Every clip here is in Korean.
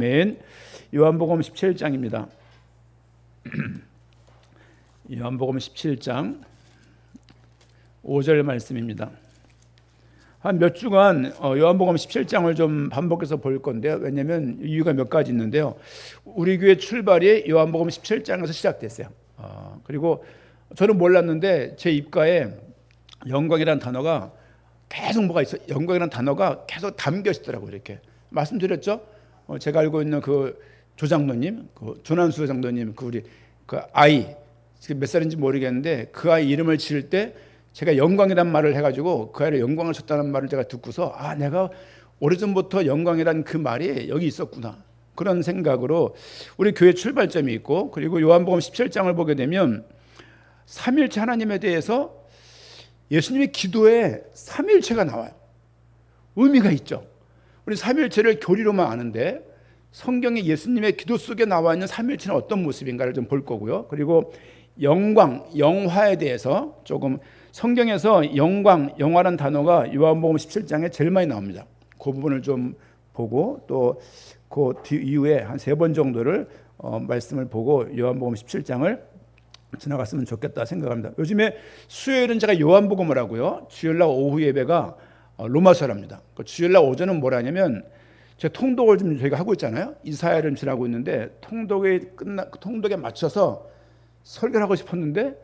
맨 요한복음 17장입니다. 요한복음 17장 5절 말씀입니다. 한 몇 주간 요한복음 17장을 좀 반복해서 볼 건데요. 왜냐하면 이유가 몇 가지 있는데요. 우리 교회 출발이 요한복음 17장에서 시작됐어요. 그리고 저는 몰랐는데 제 입가에 영광이라는 단어가 계속 뭐가 있어. 영광이라는 단어가 계속 담겨 있더라고요. 이렇게 말씀드렸죠. 제가 알고 있는 그 조장로님, 그 조난수 장로님, 그 우리 그 아이 지금 몇 살인지 모르겠는데 그 아이 이름을 지을 때 제가 영광이란 말을 해가지고 그 아이를 영광을 줬다는 말을 제가 듣고서 내가 오래전부터 영광이란 그 말이 여기 있었구나 그런 생각으로 우리 교회 출발점이 있고, 그리고 요한복음 17장을 보게 되면 삼일체 하나님에 대해서 예수님의 기도에 삼일체가 나와요. 의미가 있죠. 우리 삼일체를 교리로만 아는데 성경에 예수님의 기도 속에 나와 있는 삼일체는 어떤 모습인가를 좀 볼 거고요. 그리고 영광, 영화에 대해서 조금, 성경에서 영광, 영화라는 단어가 요한복음 17장에 제일 많이 나옵니다. 그 부분을 좀 보고 또 그 이후에 한 3번 정도를 말씀을 보고 요한복음 17장을 지나갔으면 좋겠다 생각합니다. 요즘에 수요일은 제가 요한복음을 하고요. 주일날 오후 예배가 로마서랍니다. 주일날 오전은 뭐라냐면 제가 통독을 좀 저희가 하고 있잖아요. 이사야를 지나고 있는데 통독에 맞춰서 설교를 하고 싶었는데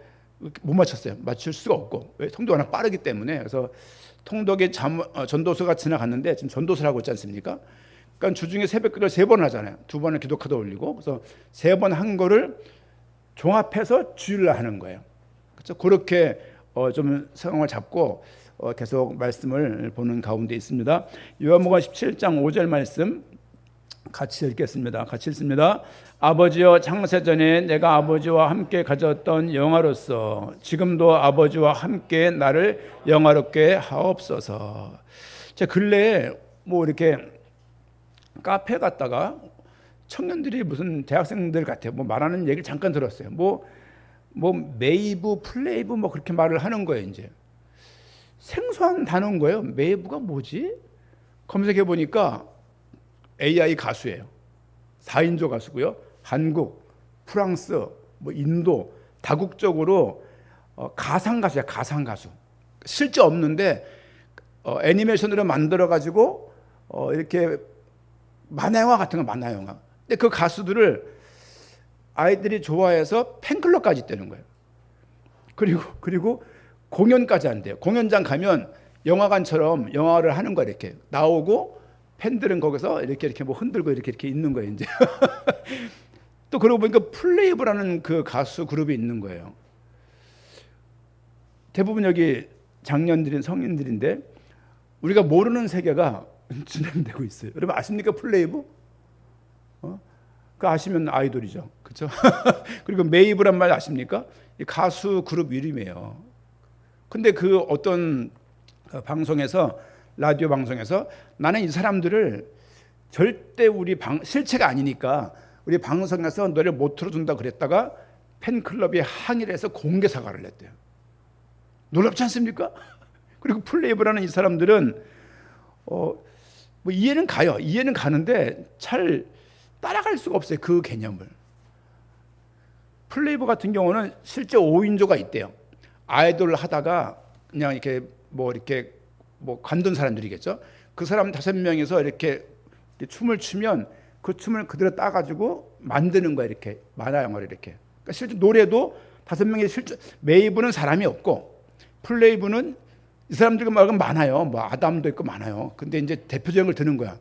못 맞췄어요. 맞출 수가 없고, 왜? 통독이 워낙 빠르기 때문에. 그래서 통독에 전도서가 지나갔는데 지금 전도서를 하고 있지 않습니까? 그러니까 주중에 새벽기도를 3번 하잖아요. 2번은 기도카드 올리고, 그래서 3번 한 거를 종합해서 주일날 하는 거예요. 그렇죠? 그렇게 좀 상황을 잡고 계속 말씀을 보는 가운데 있습니다. 요한복음 17장 5절 말씀 같이 읽겠습니다. 같이 읽습니다. 아버지여, 창세전에 내가 아버지와 함께 가졌던 영화로서 지금도 아버지와 함께 나를 영화롭게 하옵소서. 제 근래에 이렇게 카페 갔다가 청년들이 무슨 대학생들 같아요. 말하는 얘기를 잠깐 들었어요. 메이브, 플레이브 그렇게 말을 하는 거예요. 이제 생소한 단어인 거예요. 메이브가 뭐지? 검색해 보니까 AI 가수예요. 4인조 가수고요. 한국, 프랑스, 인도 다국적으로 가상 가수야. 가상 가수. 실제 없는데 애니메이션으로 만들어 가지고 이렇게 만화영화 같은 거, 만화영화. 근데 그 가수들을 아이들이 좋아해서 팬클럽까지 있다는 거예요. 그리고 공연까지 한대요. 공연장 가면 영화관처럼 영화를 하는 거야. 이렇게 나오고 팬들은 거기서 이렇게 흔들고 이렇게 있는 거예요. 이제 또 그러고 보니까 플레이브라는 그 가수 그룹이 있는 거예요. 대부분 여기 장년들인 성인들인데 우리가 모르는 세계가 진행되고 있어요. 여러분 아십니까? 플레이브? 그 아시면 아이돌이죠. 그렇죠? 그리고 메이브란 말 아십니까? 가수 그룹 이름이에요. 근데 그 어떤 방송에서, 라디오 방송에서 나는 이 사람들을 절대 우리 실체가 아니니까 우리 방송에서 너를 못 틀어준다 그랬다가 팬클럽이 항의를 해서 공개 사과를 냈대요. 놀랍지 않습니까? 그리고 플레이브라는 이 사람들은 이해는 가요. 이해는 가는데 잘 따라갈 수가 없어요. 그 개념을. 플레이브 같은 경우는 실제 5인조가 있대요. 아이돌을 하다가 그냥 이렇게 관둔 사람들이겠죠. 그 사람 5명이서 이렇게 춤을 추면 그 춤을 그대로 따가지고 만드는 거야. 이렇게 만화 영화를 이렇게. 그러니까 실제 노래도 5명이 메이브는 사람이 없고 플레이브는 이 사람들과 말고 많아요. 아담도 있고 많아요. 근데 이제 대표적인 걸 드는 거야.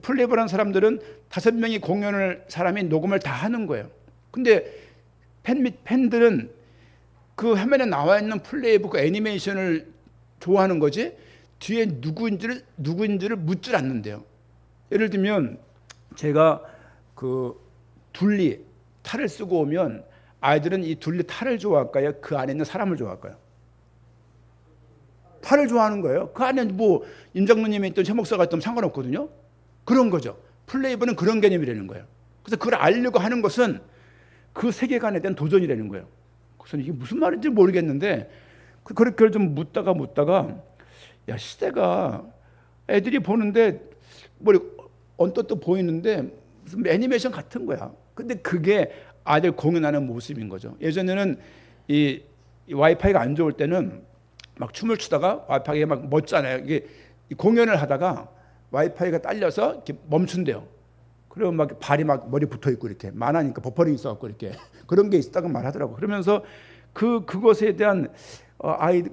플레이브라는 사람들은 5명이 공연을, 사람이 녹음을 다 하는 거예요. 근데 팬들은 그 화면에 나와 있는 플레이브 그 애니메이션을 좋아하는 거지 뒤에 누구인지를 묻질 않는데요. 예를 들면 제가 그 둘리 탈을 쓰고 오면 아이들은 이 둘리 탈을 좋아할까요? 그 안에 있는 사람을 좋아할까요? 탈을 좋아하는 거예요. 그 안에 임장로님이 있던 최 목사가 있던 상관없거든요. 그런 거죠. 플레이브는 그런 개념이라는 거예요. 그래서 그걸 알려고 하는 것은 그 세계관에 대한 도전이라는 거예요. 그래서 이게 무슨 말인지 모르겠는데 그렇게 좀 묻다가 야, 시대가 애들이 보는데 언뜻 보이는데 무슨 애니메이션 같은 거야. 근데 그게 아이들 공연하는 모습인 거죠. 예전에는 이 와이파이가 안 좋을 때는 막 춤을 추다가 와이파이가 막 멎잖아요. 이게 공연을 하다가 와이파이가 딸려서 이렇게 멈춘대요. 그러면 막 발이 막 머리 붙어 있고 이렇게 만화니까 버퍼링이 있어갖고 이렇게 그런 게 있다고 말하더라고. 그러면서 그것에 대한 아이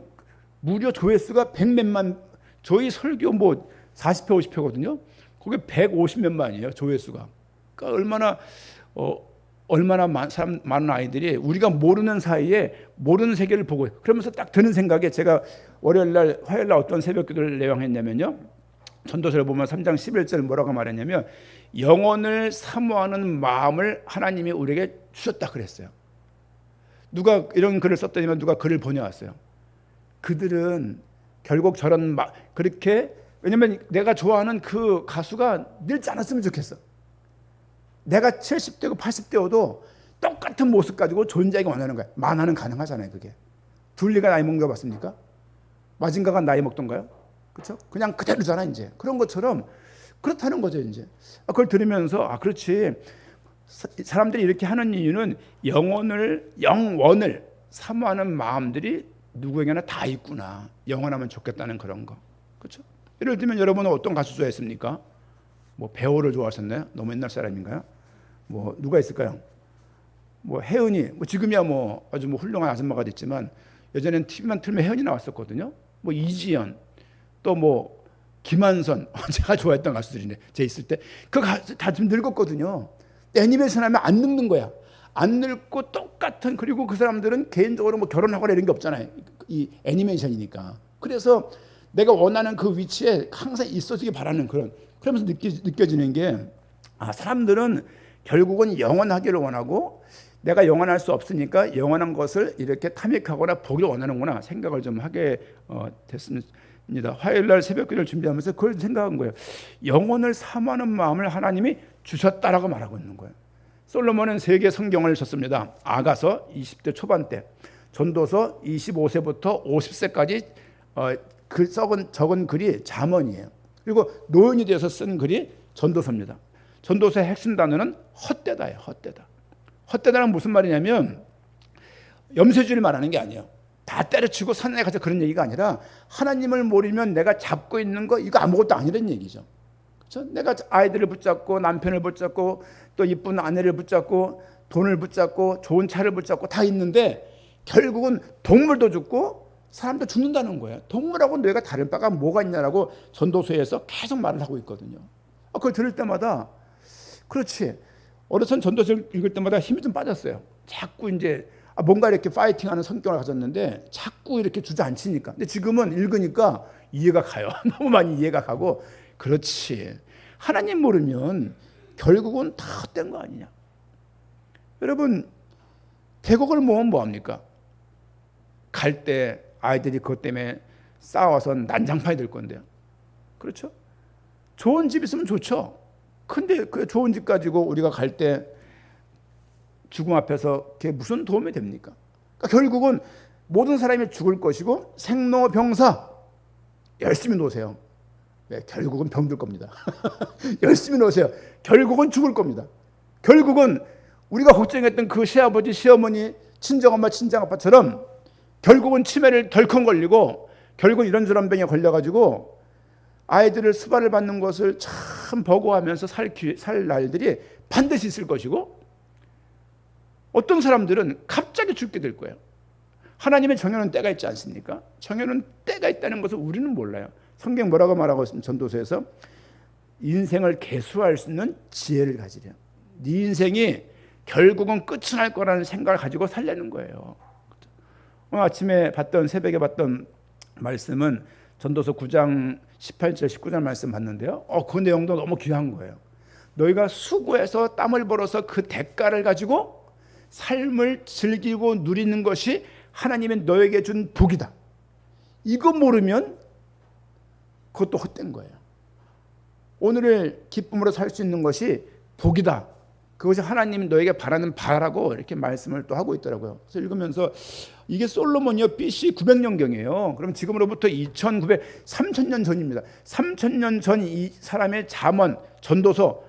무려 조회수가 100몇만, 저희 설교 뭐 40회 50회거든요. 그게 150몇만이에요 조회수가. 그러니까 얼마나 많은 아이들이 우리가 모르는 사이에 모르는 세계를 보고, 그러면서 딱 드는 생각에, 제가 월요일날 화요일날 어떤 새벽기도를 내용했냐면요, 전도서를 보면 3장 11절 뭐라고 말했냐면 영혼을 사모하는 마음을 하나님이 우리에게 주셨다 그랬어요. 누가 이런 글을 썼더니만 누가 글을 보내왔어요. 그들은 결국 저런 그렇게, 왜냐면 내가 좋아하는 그 가수가 늙지 않았으면 좋겠어. 내가 70대고 80대여도 똑같은 모습 가지고 존재하기 원하는 거야. 만화는 가능하잖아요. 그게 둘리가 나이 먹는 거 봤습니까? 마징가가 나이 먹던가요? 그렇죠? 그냥 그대로잖아. 이제 그런 것처럼 그렇다는 거죠. 이제 그걸 들으면서 그렇지, 사람들이 이렇게 하는 이유는 영원을 사모하는 마음들이 누구에게나 다 있구나. 영원하면 좋겠다는 그런 거. 그렇죠? 예를 들면 여러분은 어떤 가수 좋아했습니까? 뭐 배우를 좋아하셨나요? 너무 옛날 사람인가요? 뭐 누가 있을까요? 뭐 혜은이, 뭐 지금이야 뭐 아주 뭐 훌륭한 아줌마가 됐지만 예전엔 TV만 틀면 혜은이 나왔었거든요. 뭐 이지연, 또 뭐 김한선, 제가 좋아했던 가수들인데 제 있을 때 그 가수 다 좀 늙었거든요. 애니메이션 하면 안 늙는 거야. 안 늙고 똑같은, 그리고 그 사람들은 개인적으로 뭐 결혼하거나 이런 게 없잖아요. 이 애니메이션이니까. 그래서 내가 원하는 그 위치에 항상 있어주기 바라는 그러면서 느껴지는 게 사람들은 결국은 영원하기를 원하고 내가 영원할 수 없으니까 영원한 것을 이렇게 탐닉하거나 보기를 원하는구나 생각을 좀 하게 됐습니다. 화요일날 새벽기도를 준비하면서 그걸 생각한 거예요. 영혼을 사모하는 마음을 하나님이 주셨다라고 말하고 있는 거예요. 솔로몬은 3개 성경을 썼습니다. 아가서 20대 초반 때, 전도서 25세부터 50세까지 적은 글이 잠언이에요. 그리고 노인이 되어서 쓴 글이 전도서입니다. 전도서의 핵심 단어는 헛되다예요. 헛되다는 무슨 말이냐면 염세주를 말하는 게 아니에요. 다 때려치고 산에 가서 그런 얘기가 아니라 하나님을 모르면 내가 잡고 있는 거 이거 아무것도 아니라는 얘기죠. 그렇죠? 내가 아이들을 붙잡고 남편을 붙잡고 또 이쁜 아내를 붙잡고 돈을 붙잡고 좋은 차를 붙잡고 다 있는데 결국은 동물도 죽고 사람도 죽는다는 거예요. 동물하고 뇌가 다른 바가 뭐가 있냐라고 전도서에서 계속 말을 하고 있거든요. 그걸 들을 때마다 그렇지, 어려서 전도서를 읽을 때마다 힘이 좀 빠졌어요. 자꾸 이제 뭔가 이렇게 파이팅하는 성격을 가졌는데 자꾸 이렇게 주저앉히니까. 근데 지금은 읽으니까 이해가 가요. 너무 많이 이해가 가고, 그렇지, 하나님 모르면 결국은 다 헛된 거 아니냐. 여러분, 계곡을 모으면 뭐합니까? 갈 때 아이들이 그것 때문에 싸워서 난장판이 될 건데요. 그렇죠? 좋은 집 있으면 좋죠. 근데 그 좋은 집 가지고 우리가 갈 때 죽음 앞에서 그게 무슨 도움이 됩니까? 그러니까 결국은 모든 사람이 죽을 것이고 생로병사 열심히 노세요. 네, 결국은 병들 겁니다. 열심히 노세요. 결국은 죽을 겁니다. 결국은 우리가 걱정했던 그 시아버지, 시어머니, 친정엄마, 친정아빠처럼 결국은 치매를 덜컹 걸리고 결국은 이런저런 병에 걸려가지고 아이들을 수발을 받는 것을 참 버거워하면서 살 날들이 반드시 있을 것이고, 어떤 사람들은 갑자기 죽게 될 거예요. 하나님의 정해놓은 때가 있지 않습니까? 정해놓은 때가 있다는 것을 우리는 몰라요. 성경 뭐라고 말하고 있습니까? 전도서에서 인생을 개수할 수 있는 지혜를 가지려. 네 인생이 결국은 끝이 날 거라는 생각을 가지고 살려는 거예요. 오늘 아침에 새벽에 봤던 말씀은 전도서 9장 18절 19절 말씀 봤는데요. 그 내용도 너무 귀한 거예요. 너희가 수고해서 땀을 벌어서 그 대가를 가지고 삶을 즐기고 누리는 것이 하나님이 너에게 준 복이다. 이거 모르면 그것도 헛된 거예요. 오늘을 기쁨으로 살 수 있는 것이 복이다. 그것이 하나님 너에게 바라는 바라고 이렇게 말씀을 또 하고 있더라고요. 그래서 읽으면서 이게 솔로몬이요 BC 900년경이에요. 그럼 지금으로부터 3000년 전입니다. 3000년 전 이 사람의 잠언, 전도서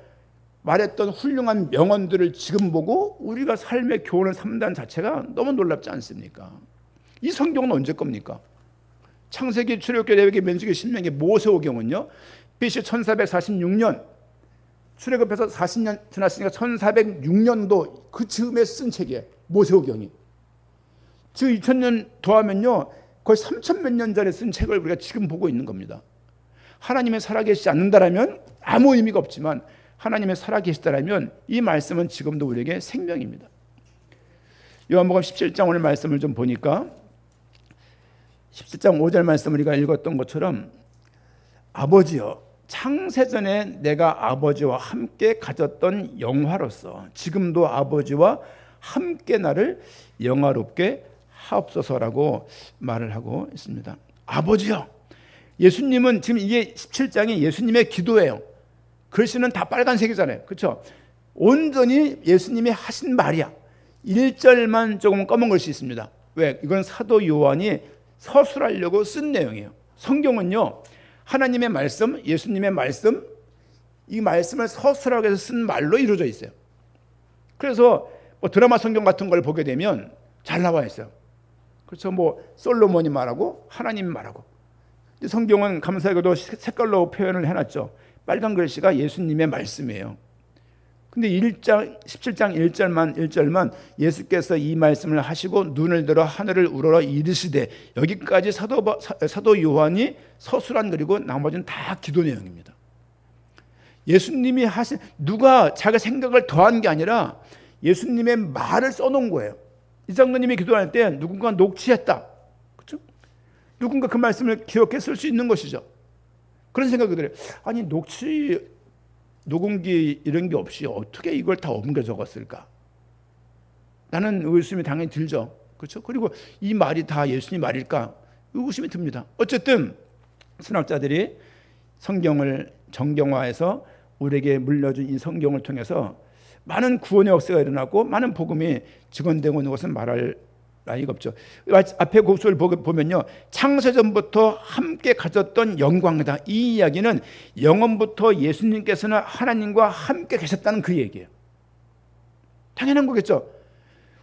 말했던 훌륭한 명언들을 지금 보고 우리가 삶의 교훈을 삼는 자체가 너무 놀랍지 않습니까? 이 성경은 언제 겁니까? 창세기, 출애굽기, 레위기, 민수기, 신명기, 모세오경은요 BC 1446년 출애굽해서 40년 지났으니까 1406년도 그 즈음에 쓴 책이에요. 모세오경이. 즉 2000년 더하면요 거의 3000몇 년 전에 쓴 책을 우리가 지금 보고 있는 겁니다. 하나님이 살아계시지 않는다라면 아무 의미가 없지만 하나님이 살아계시다라면 이 말씀은 지금도 우리에게 생명입니다. 요한복음 17장 오늘 말씀을 좀 보니까 17장 5절 말씀 우리가 읽었던 것처럼 아버지여 창세전에 내가 아버지와 함께 가졌던 영화로서 지금도 아버지와 함께 나를 영화롭게 하옵소서라고 말을 하고 있습니다. 아버지여, 예수님은 지금 이게 17장이 예수님의 기도예요. 글씨는 다 빨간색이잖아요. 그렇죠? 온전히 예수님이 하신 말이야. 1절만 조금 검은 글씨 있습니다. 왜? 이건 사도 요한이 서술하려고 쓴 내용이에요. 성경은요 하나님의 말씀, 예수님의 말씀, 이 말씀을 서술하기 위해서 쓴 말로 이루어져 있어요. 그래서 뭐 드라마 성경 같은 걸 보게 되면 잘 나와 있어요. 그렇죠? 뭐 솔로몬이 말하고 하나님이 말하고. 성경은 감사하게도 색깔로 표현을 해놨죠. 빨간 글씨가 예수님의 말씀이에요. 근데 17장 1절만 예수께서 이 말씀을 하시고 눈을 들어 하늘을 우러러 이르시되, 여기까지 사도 요한이 서술한 그리고 나머지는 다 기도 내용입니다. 예수님이 하신, 누가 자기 생각을 더한 게 아니라 예수님의 말을 써놓은 거예요. 이 장로님이 기도할 때 누군가 녹취했다. 그렇죠? 누군가 그 말씀을 기억해 쓸 수 있는 것이죠. 그런 생각이 들어요. 아니 녹음기 이런 게 없이 어떻게 이걸 다 옮겨 적었을까? 라는 의심이 당연히 들죠. 그렇죠? 그리고 이 말이 다 예수님 말일까? 의구심이 듭니다. 어쨌든 신학자들이 성경을 정경화해서 우리에게 물려준 이 성경을 통해서 많은 구원의 역사가 일어나고 많은 복음이 증언되고 있는 것은 말할 나위가 없죠. 앞에 구절을 보면요, 창세전부터 함께 가졌던 영광이다. 이 이야기는 영원부터 예수님께서는 하나님과 함께 계셨다는 그 얘기예요. 당연한 거겠죠.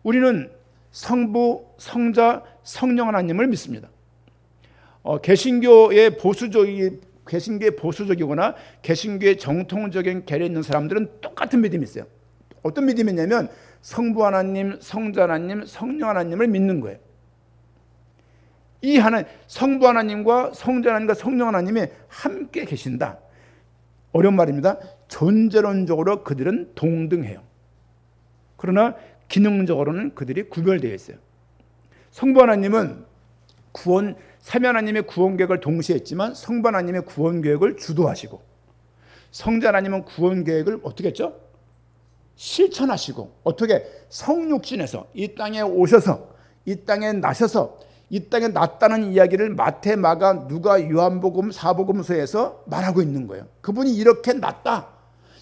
우리는 성부, 성자, 성령 하나님을 믿습니다. 개신교의 보수적이거나 개신교의 정통적인 계례 있는 사람들은 똑같은 믿음이 있어요. 어떤 믿음이냐면 성부 하나님, 성자 하나님, 성령 하나님을 믿는 거예요. 이 하나님, 성부 하나님과 성자 하나님과 성령 하나님이 함께 계신다. 어려운 말입니다. 존재론적으로 그들은 동등해요. 그러나 기능적으로는 그들이 구별되어 있어요. 성부 하나님은 삼위 하나님의 구원 계획을 동시에 했지만 성부 하나님의 구원 계획을 주도하시고, 성자 하나님은 구원 계획을 어떻게 했죠? 실천하시고, 어떻게? 성육신에서 이 땅에 오셔서 이 땅에 나셔서 이 땅에 났다는 이야기를 마태, 마가, 누가, 요한복음, 사복음서에서 말하고 있는 거예요. 그분이 이렇게 났다,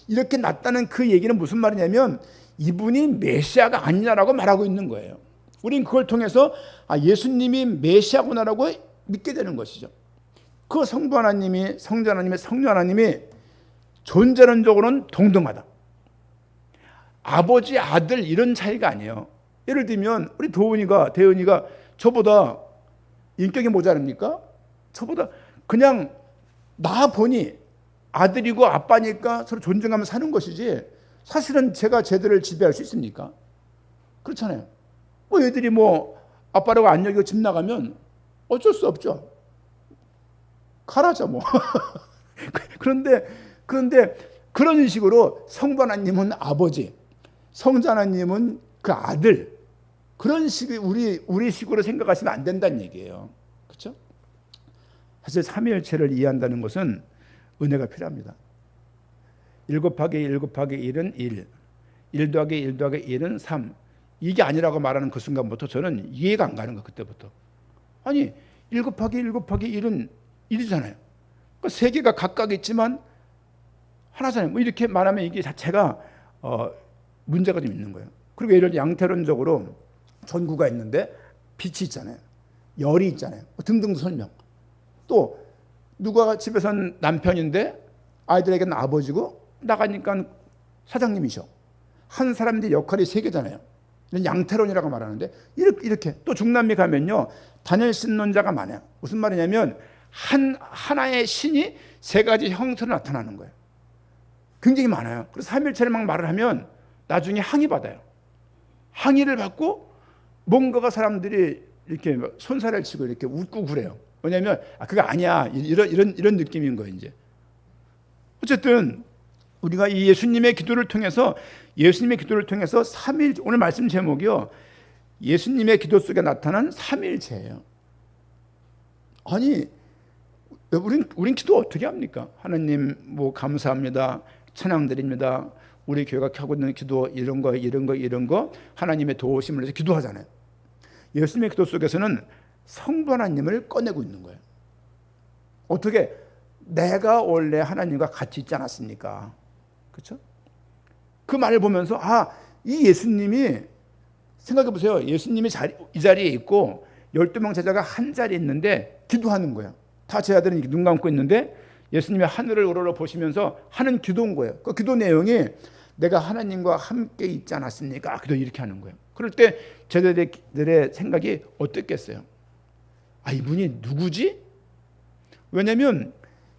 이렇게 났다는 그 얘기는 무슨 말이냐면 이분이 메시아가 아니냐라고 말하고 있는 거예요. 우린 그걸 통해서 예수님이 메시아구나라고 믿게 되는 것이죠. 그 성부 하나님이, 성자 하나님의, 성령 하나님이 존재론적으로는 동등하다. 아버지, 아들 이런 차이가 아니에요. 예를 들면 우리 대은이가 저보다 인격이 모자랍니까? 저보다 그냥 나 보니 아들이고 아빠니까 서로 존중하며 사는 것이지, 사실은 제가 쟤들을 지배할 수 있습니까? 그렇잖아요. 뭐 애들이 아빠라고 안 여기고 집 나가면 어쩔 수 없죠. 가라죠 뭐. 그런데 그런 식으로 성부 하나님은 아버지, 성자 하나님은 그 아들, 그런 식의 우리 식으로 생각하시면 안 된다는 얘기예요. 그렇죠? 사실 삼위일체를 이해한다는 것은 은혜가 필요합니다. 1 곱하기 1 곱하기 1은 1, 1 더하기 1 더하기 1은 3. 이게 아니라고 말하는 그 순간부터 저는 이해가 안 가는 거예요. 그때부터. 아니 1 곱하기 1 곱하기 1은 1이잖아요. 그러니까 세 개가 각각 있지만 하나잖아요. 이렇게 말하면 이게 자체가 문제가 좀 있는 거예요. 그리고 예를 들어 양태론적으로 전구가 있는데 빛이 있잖아요. 열이 있잖아요. 등등 설명. 또 누가 집에서는 남편인데 아이들에게는 아버지고 나가니까 사장님이셔. 한 사람인데 역할이 세 개잖아요. 이런 양태론이라고 말하는데 이렇게 또 중남미 가면요 단일 신론자가 많아요. 무슨 말이냐면 하나의 신이 세 가지 형태로 나타나는 거예요. 굉장히 많아요. 그래서 삼일체를 막 말을 하면 나중에 항의 받아요. 항의를 받고 뭔가가 사람들이 이렇게 손살을 치고 이렇게 웃고 그래요. 왜냐하면 그거 아니야 이런 느낌인 거예요. 이제 어쨌든 우리가 이 예수님의 기도를 통해서 삼일, 오늘 말씀 제목이요 예수님의 기도 속에 나타난 삼일체예요. 아니 우린 기도 어떻게 합니까? 하나님 뭐 감사합니다, 찬양드립니다, 우리 교회가 하고 있는 기도 이런 거 하나님의 도우심을 해서 기도하잖아요. 예수님의 기도 속에서는 성부 하나님을 꺼내고 있는 거예요. 어떻게? 내가 원래 하나님과 같이 있지 않았습니까? 그렇죠? 그 말을 보면서 이 예수님이 생각해 보세요. 예수님이 이 자리에 있고 12명 제자가 한 자리에 있는데 기도하는 거예요. 다 제자들은 눈 감고 있는데 예수님이 하늘을 우러러 보시면서 하는 기도인 거예요. 그 기도 내용이 내가 하나님과 함께 있지 않았습니까? 기도 이렇게 하는 거예요. 그럴 때 제자들의 생각이 어땠겠어요? 이분이 누구지? 왜냐하면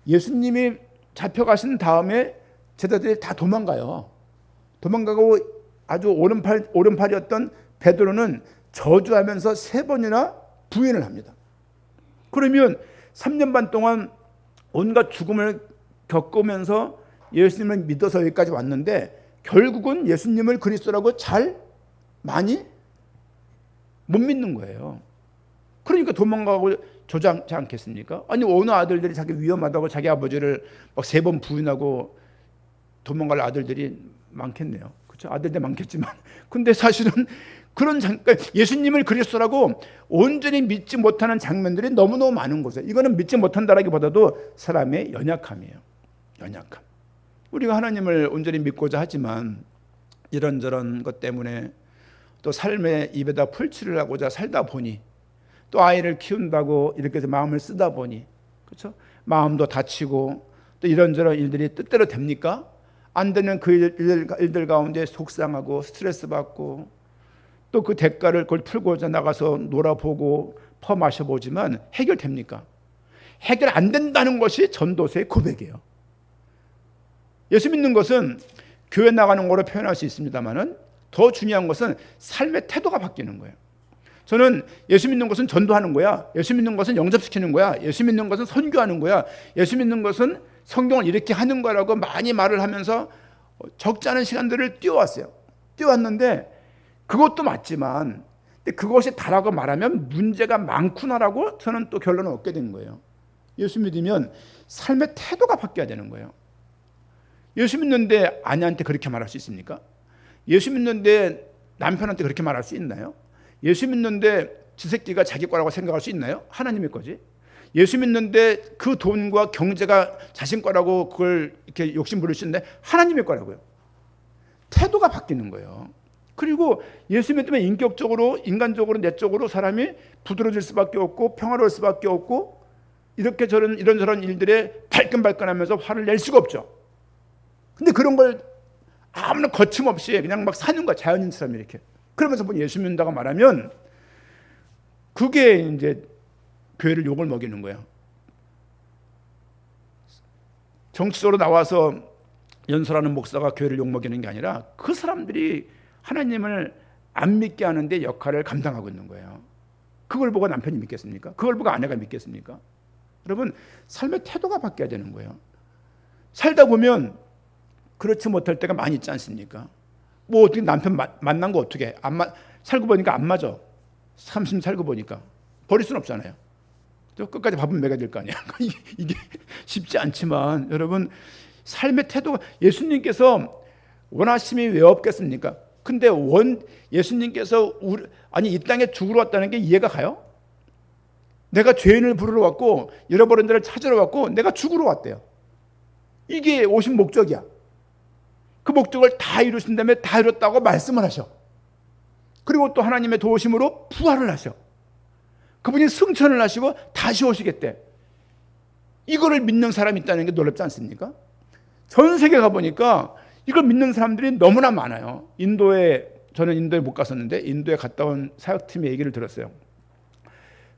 예수님이 잡혀가신 다음에 제자들이 다 도망가요. 도망가고 아주 오른팔이었던 베드로는 저주하면서 3번이나 부인을 합니다. 그러면 3년 반 동안 온갖 죽음을 겪으면서 예수님을 믿어서 여기까지 왔는데 결국은 예수님을 그리스도라고 많이 못 믿는 거예요. 그러니까 도망가고 조장하지 않겠습니까? 어느 아들들이 자기 위험하다고 자기 아버지를 막 3번 부인하고 도망갈 아들들이 많겠네요. 그렇죠? 아들들 많겠지만, 근데 사실은 그런 그러니까 예수님을 그리스도라고 온전히 믿지 못하는 장면들이 너무너무 많은 거죠. 이거는 믿지 못한다라기보다도 사람의 연약함이에요. 연약함. 우리가 하나님을 온전히 믿고자 하지만 이런저런 것 때문에 또 삶의 입에다 풀칠을 하고자 살다 보니 또 아이를 키운다고 이렇게 해서 마음을 쓰다 보니 그렇죠? 마음도 다치고 또 이런저런 일들이 뜻대로 됩니까? 안 되는 그 일들 가운데 속상하고 스트레스 받고 또 그 대가를 그걸 풀고자 나가서 놀아보고 퍼마셔보지만 해결됩니까? 해결 안 된다는 것이 전도서의 고백이에요. 예수 믿는 것은 교회 나가는 거로 표현할 수 있습니다만은 더 중요한 것은 삶의 태도가 바뀌는 거예요. 저는 예수 믿는 것은 전도하는 거야. 예수 믿는 것은 영접시키는 거야. 예수 믿는 것은 선교하는 거야. 예수 믿는 것은 성경을 이렇게 하는 거라고 많이 말을 하면서 적지 않은 시간들을 뛰어왔어요. 뛰어왔는데 그것도 맞지만 그것이 다라고 말하면 문제가 많구나라고 저는 또 결론을 얻게 된 거예요. 예수 믿으면 삶의 태도가 바뀌어야 되는 거예요. 예수 믿는데 아내한테 그렇게 말할 수 있습니까? 예수 믿는데 남편한테 그렇게 말할 수 있나요? 예수 믿는데 지 새끼가 자기 거라고 생각할 수 있나요? 하나님의 거지. 예수 믿는데 그 돈과 경제가 자신 거라고 그걸 이렇게 욕심 부릴 수 있는데 하나님의 거라고요. 태도가 바뀌는 거예요. 그리고 예수 믿으면 인격적으로, 인간적으로, 내적으로 사람이 부드러워질 수밖에 없고 평화로울 수밖에 없고 이런저런 일들에 발끈발끈하면서 화를 낼 수가 없죠. 근데 그런 걸 아무나 거침없이 그냥 막 사는 거야. 자연인처럼 이렇게. 그러면서 뭐 예수 믿는다고 말하면 그게 이제 교회를 욕을 먹이는 거예요. 정치적으로 나와서 연설하는 목사가 교회를 욕 먹이는 게 아니라 그 사람들이 하나님을 안 믿게 하는데 역할을 감당하고 있는 거예요. 그걸 보고 남편이 믿겠습니까? 그걸 보고 아내가 믿겠습니까? 여러분, 삶의 태도가 바뀌어야 되는 거예요. 살다 보면 그렇지 못할 때가 많이 있지 않습니까? 뭐 어떻게 남편 만난 거 어떻게 살고 보니까 안 맞아. 30 살고 보니까 버릴 수는 없잖아요. 또 끝까지 밥은 먹여야 될 거 아니야. 이게 쉽지 않지만 여러분, 삶의 태도가 예수님께서 원하심이 왜 없겠습니까? 근데 예수님께서 이 땅에 죽으러 왔다는 게 이해가 가요? 내가 죄인을 부르러 왔고 잃어버린 자를 찾으러 왔고 내가 죽으러 왔대요. 이게 오신 목적이야. 그 목적을 다 이루신 다음에 다 이뤘다고 말씀을 하셔. 그리고 또 하나님의 도우심으로 부활을 하셔. 그분이 승천을 하시고 다시 오시겠대. 이거를 믿는 사람이 있다는 게 놀랍지 않습니까? 전 세계 가보니까 이걸 믿는 사람들이 너무나 많아요. 저는 인도에 못 갔었는데 인도에 갔다 온 사역팀의 얘기를 들었어요.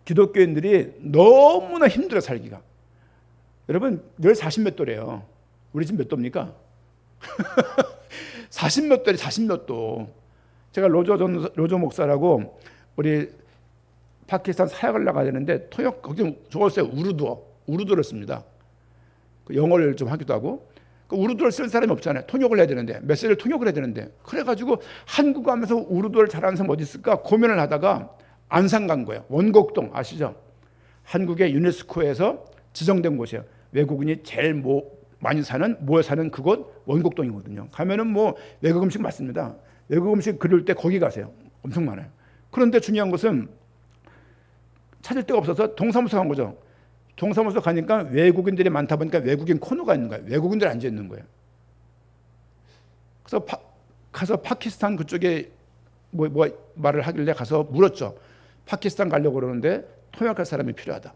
기독교인들이 너무나 힘들어 살기가. 여러분 늘 40몇 도래요. 우리 집 몇 도입니까? 40몇 도래, 40몇 도. 제가 로조 목사라고 우리 파키스탄 사역을 나가야 되는데 통역 거기 적었어요. 우르두를 씁니다. 영어를 좀 하기도 하고. 우르두를 쓸 사람이 없잖아요. 통역을 해야 되는데 메시지를 통역을 해야 되는데 그래가지고 한국어 하면서 우르두를 잘하는 사람 어디 있을까 고민을 하다가 안산 간 거예요. 원곡동 아시죠? 한국의 유네스코에서 지정된 곳이에요. 외국인이 제일 많이 모여 사는 그곳 원곡동이거든요. 가면은 외국 음식 많습니다. 외국 음식 그릴 때 거기 가세요. 엄청 많아요. 그런데 중요한 것은 찾을 데가 없어서 동사무소 간 거죠. 동사무소 가니까 외국인들이 많다 보니까 외국인 코너가 있는 거예요. 외국인들 앉아 있는 거예요. 그래서 가서 파키스탄 그쪽에 말을 하길래 가서 물었죠. 파키스탄 가려고 그러는데 통역할 사람이 필요하다.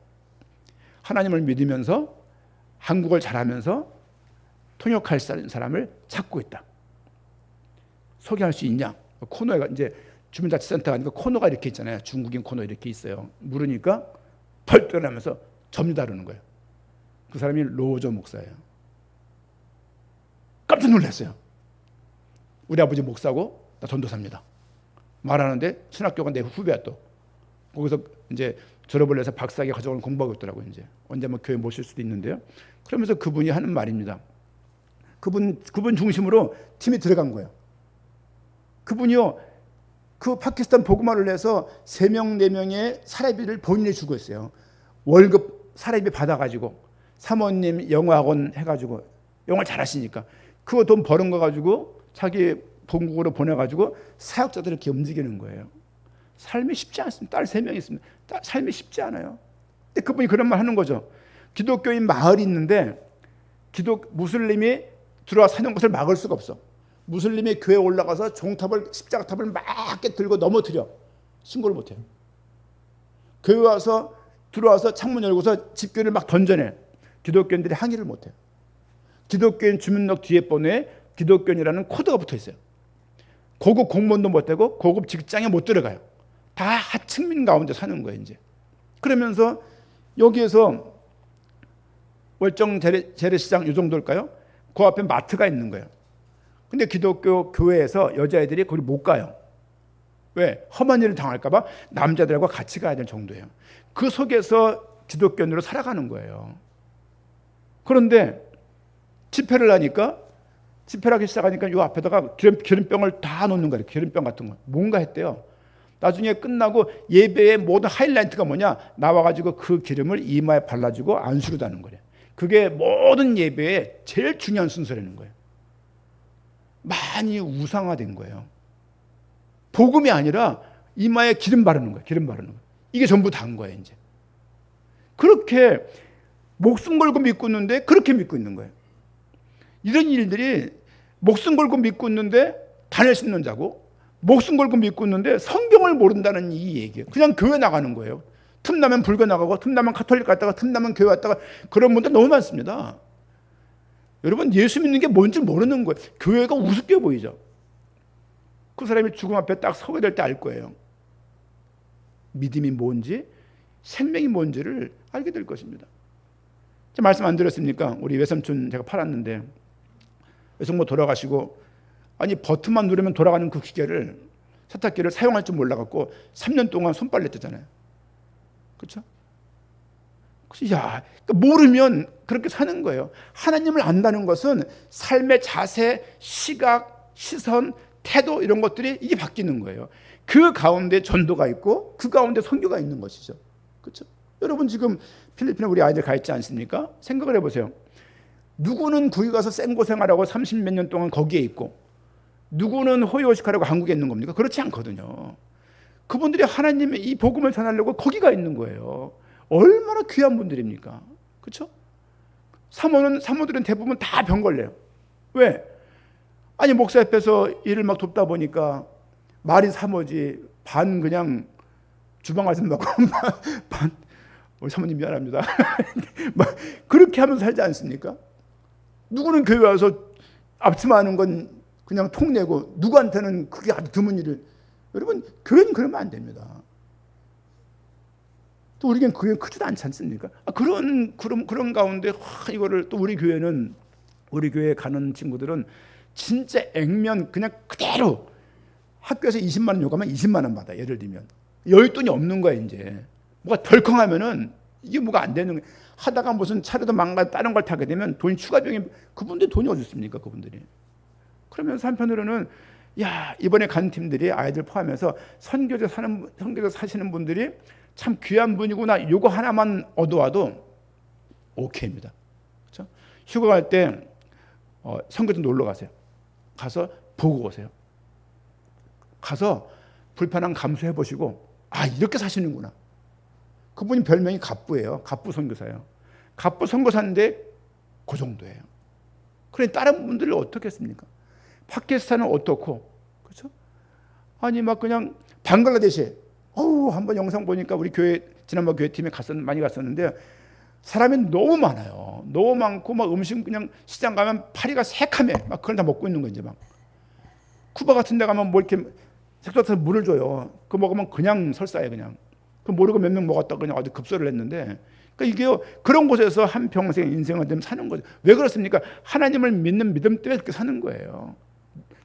하나님을 믿으면서 한국어를 잘하면서 통역할 사람을 찾고 있다. 소개할 수 있냐? 코너가 이제 주민자치센터가 아니고 코너가 이렇게 있잖아요. 중국인 코너 이렇게 있어요. 물으니까 펄 떠나면서 접니다 그러는 거예요. 그 사람이 로저 목사예요. 깜짝 놀랐어요. 우리 아버지 목사고 나 전도사입니다. 말하는데 신학교가 내 후배야 또. 거기서 이제 졸업을 해서 박사학위 가져오는 공부하고 있더라고요. 이제 언제 교회 모실 수도 있는데요. 그러면서 그분이 하는 말입니다. 그분 중심으로 팀이 들어간 거예요. 그분이요. 그 파키스탄 복음화를 해서 3명, 4명의 사례비를 본인이 주고 있어요. 월급 사례비 받아가지고 사모님 영어학원 해가지고 영어를 잘하시니까 그거 돈 버는 거 가지고 자기 본국으로 보내가지고 사역자들을 이렇게 움직이는 거예요. 삶이 쉽지 않습니다. 딸 3명 있습니다. 삶이 쉽지 않아요. 근데 그분이 그런 말 하는 거죠. 기독교인 마을이 있는데 무슬림이 들어와 사는 것을 막을 수가 없어. 무슬림이 교회에 올라가서 십자가탑을 막 들고 넘어뜨려. 신고를 못해요. 교회 와서 들어와서 창문 열고서 집교를 막 던져내. 기독교인들이 항의를 못해요. 기독교인 주민등록 뒤에 번호에 기독교인이라는 코드가 붙어 있어요. 고급 공무원도 못 되고 고급 직장에 못 들어가요. 다 하층민 가운데 사는 거예요. 이제 그러면서 여기에서 월정 재래시장 이 정도일까요? 그 앞에 마트가 있는 거예요. 근데 기독교 교회에서 여자애들이 거기 못 가요. 왜? 험한 일을 당할까 봐 남자들과 같이 가야 될 정도예요. 그 속에서 기독교인으로 살아가는 거예요. 그런데 집회를 하기 시작하니까 이 앞에다가 기름병을 다 놓는 거예요. 기름병 같은 거. 뭔가 했대요. 나중에 끝나고 예배의 모든 하이라이트가 뭐냐? 나와가지고 그 기름을 이마에 발라주고 안수를 다는 거예요. 그게 모든 예배의 제일 중요한 순서라는 거예요. 많이 우상화된 거예요. 복음이 아니라 이마에 기름 바르는 거예요. 기름 바르는 거예요. 이게 전부 다인 거예요. 이제 그렇게 목숨 걸고 믿고 있는데 그렇게 믿고 있는 거예요. 이런 일들이 목숨 걸고 믿고 있는데 단을 씹는 자고 목숨 걸고 믿고 있는데 성경을 모른다는 이 얘기예요. 그냥 교회 나가는 거예요. 틈나면 불교 나가고 틈나면 카톨릭 갔다가 틈나면 교회 왔다가 그런 분들 너무 많습니다. 여러분 예수 믿는 게 뭔지 모르는 거예요. 교회가 우습게 보이죠. 그 사람이 죽음 앞에 딱 서게 될 때 알 거예요. 믿음이 뭔지 생명이 뭔지를 알게 될 것입니다. 제가 말씀 안 드렸습니까? 우리 외삼촌 제가 팔았는데 외숙모 돌아가시고 아니 버튼만 누르면 돌아가는 그 기계를 세탁기를 사용할 줄 몰라갖고 3년 동안 손빨래 했잖아요. 그렇죠? 야, 모르면 그렇게 사는 거예요. 하나님을 안다는 것은 삶의 자세, 시각, 시선, 태도 이런 것들이 이게 바뀌는 거예요. 그 가운데 전도가 있고 그 가운데 선교가 있는 것이죠. 그렇죠? 여러분 지금 필리핀에 우리 아이들 가 있지 않습니까? 생각을 해보세요. 누구는 거기 가서 생고생하라고 30몇 년 동안 거기에 있고 누구는 호의호식하라고 한국에 있는 겁니까? 그렇지 않거든요. 그분들이 하나님의 이 복음을 전하려고 거기가 있는 거예요. 얼마나 귀한 분들입니까? 그렇죠? 사모들은 대부분 다 병 걸려요. 왜? 아니 목사 옆에서 일을 막 돕다 보니까 말이 사모지 반 그냥 주방 가서 먹고 반 우리 사모님 미안합니다. 막 그렇게 하면서 살지 않습니까? 누구는 교회 와서 앞치마하는 건 그냥 통내고 누구한테는 그게 아주 드문 일을. 여러분, 교회는 그러면 안 됩니다. 또 우리는 그게 크지도 않지 않습니까? 그런 가운데 이거를 또 우리 교회에 가는 친구들은 진짜 액면 그냥 그대로 학교에서 20만 원 요구하면 20만 원 받아. 예를 들면 여윳돈이 없는 거야. 이제 뭐가 덜컹하면은 이게 뭐가 안 되는 거야. 하다가 무슨 차례도 망가 다른 걸 타게 되면 돈이 추가 비용이, 그분들 돈이 어디 있습니까? 그분들이. 그러면서 한편으로는 야, 이번에 간 팀들이 아이들 포함해서 선교제 사시는 분들이 참 귀한 분이구나. 요거 하나만 얻어와도 오케이입니다. 그렇죠? 휴가 갈 때 선교제 놀러 가세요. 가서 보고 오세요. 가서 불편함 감수해 보시고, 아, 이렇게 사시는구나. 그분이 별명이 갑부예요. 갑부 선교사예요. 갑부 선교사인데 그 정도예요. 그러니 다른 분들을 어떻게 했습니까? 파키스탄은 어떻고, 그렇죠? 아니 막 그냥 방글라데시, 한번 영상 보니까 우리 교회 지난번 교회 팀에 많이 갔었는데 사람이 너무 많아요. 너무 많고 막 음식 그냥 시장 가면 파리가 새카매 막 그걸 다 먹고 있는 거. 이제 막 쿠바 같은 데 가면 뭐 이렇게 색소에서 물을 줘요. 그거 먹으면 그냥 설사해. 그냥 그 모르고 몇 명 먹었다 그냥 아주 급소를 했는데, 그러니까 이게 그런 곳에서 한 평생 인생을 사는 거죠. 왜 그렇습니까? 하나님을 믿는 믿음 때문에 그렇게 사는 거예요.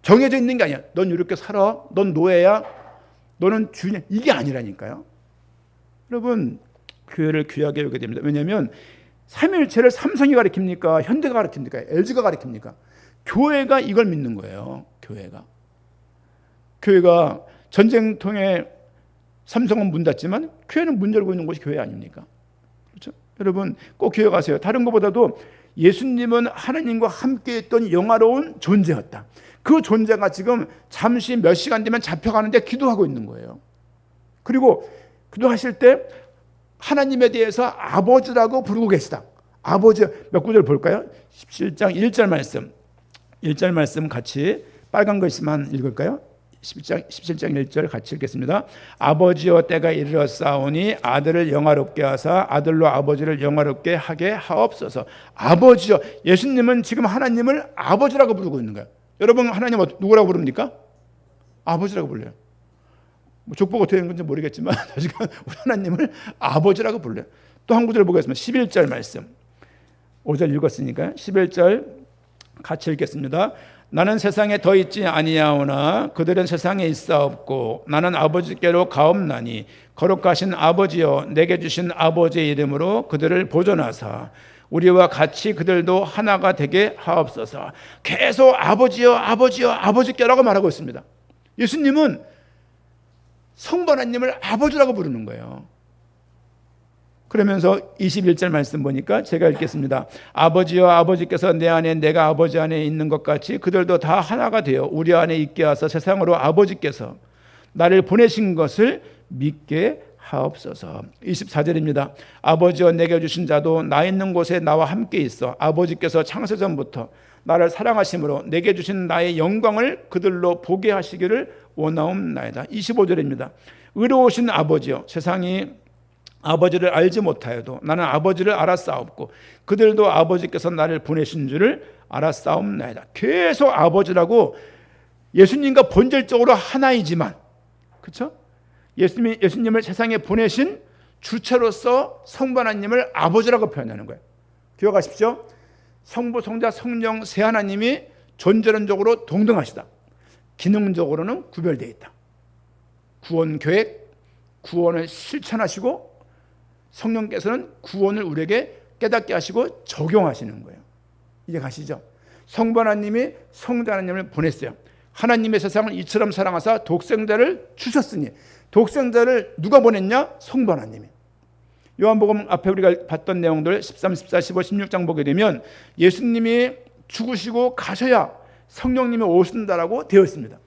정해져 있는 게 아니야. 넌 이렇게 살아. 넌 노예야. 너는 주인이야. 이게 아니라니까요. 여러분, 교회를 귀하게 여기게 됩니다. 왜냐하면 삼위일체를 삼성이 가르칩니까? 현대가 가르칩니까? LG가 가르칩니까? 교회가 이걸 믿는 거예요. 교회가 전쟁통에 삼성은 문 닫지만 교회는 문 열고 있는 곳이 교회 아닙니까? 그렇죠? 여러분, 꼭 교회 가세요. 다른 것보다도 예수님은 하나님과 함께 했던 영화로운 존재였다. 그 존재가 지금 잠시 몇 시간 되면 잡혀가는데 기도하고 있는 거예요. 그리고 기도하실 때 하나님에 대해서 아버지라고 부르고 계시다. 아버지, 몇 구절 볼까요? 17장 1절 말씀. 1절 말씀 같이 빨간 글씨만 읽을까요? 17장 1절 같이 읽겠습니다. 아버지여, 때가 이르렀사오니 아들을 영화롭게 하사 아들로 아버지를 영화롭게 하게 하옵소서. 아버지여, 예수님은 지금 하나님을 아버지라고 부르고 있는 거예요. 여러분, 하나님 누구라고 부릅니까? 아버지라고 불러요. 뭐 족보가 어떻게 되는 건지 모르겠지만 지금 우리 하나님을 아버지라고 불러요. 또 한 구절 보겠습니다. 11절 말씀. 5절 읽었으니까 11절 같이 읽겠습니다. 나는 세상에 더 있지 아니하오나 그들은 세상에 있사옵고 나는 아버지께로 가옵나니 거룩하신 아버지여, 내게 주신 아버지의 이름으로 그들을 보존하사 우리와 같이 그들도 하나가 되게 하옵소서. 계속 아버지여, 아버지여, 아버지께라고 말하고 있습니다. 예수님은 성부 하나님을 아버지라고 부르는 거예요. 그러면서 21절 말씀 보니까 제가 읽겠습니다. 아버지여, 아버지께서 내 안에 내가 아버지 안에 있는 것 같이 그들도 다 하나가 되어 우리 안에 있게 하사 세상으로 아버지께서 나를 보내신 것을 믿게 하옵소서. 24절입니다. 아버지여, 내게 주신 자도 나 있는 곳에 나와 함께 있어 아버지께서 창세전부터 나를 사랑하심으로 내게 주신 나의 영광을 그들로 보게 하시기를 원하옵나이다. 25절입니다. 의로우신 아버지여, 세상이 아버지를 알지 못하여도 나는 아버지를 알았사옵고 그들도 아버지께서 나를 보내신 줄을 알았사옵나이다. 계속 아버지라고, 예수님과 본질적으로 하나이지만, 그렇죠? 예수님을 세상에 보내신 주체로서 성부 하나님을 아버지라고 표현하는 거예요. 기억하십시오. 성부, 성자, 성령 세 하나님이 존재론적으로 동등하시다. 기능적으로는 구별되어 있다. 구원 계획, 구원을 실천하시고 성령께서는 구원을 우리에게 깨닫게 하시고 적용하시는 거예요. 이제 가시죠. 성부 하나님이 성자 하나님을 보냈어요. 하나님의 세상을 이처럼 사랑하사 독생자를 주셨으니, 독생자를 누가 보냈냐? 성부 하나님이. 요한복음 앞에 우리가 봤던 내용들 13, 14, 15, 16장 보게 되면 예수님이 죽으시고 가셔야 성령님이 오신다라고 되어 있습니다.